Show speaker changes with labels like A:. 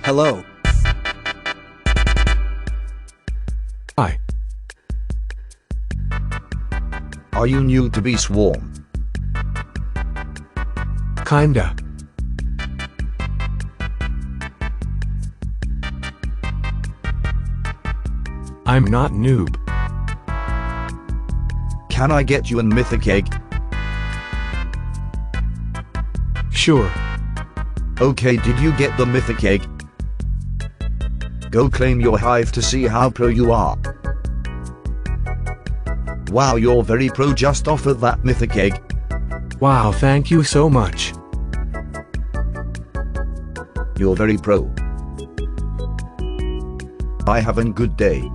A: Hello.
B: Hi.
C: Are you new to Bee Swarm?
B: Kinda. I'm not noob.
C: Can I get you a mythic egg?
B: Sure.
C: Okay, did you get the mythic egg? Go claim your hive to see how pro you are. Wow, you're very pro, just offered that mythic egg.
B: Wow, thank you so much.
C: You're very pro. Bye, have a good day.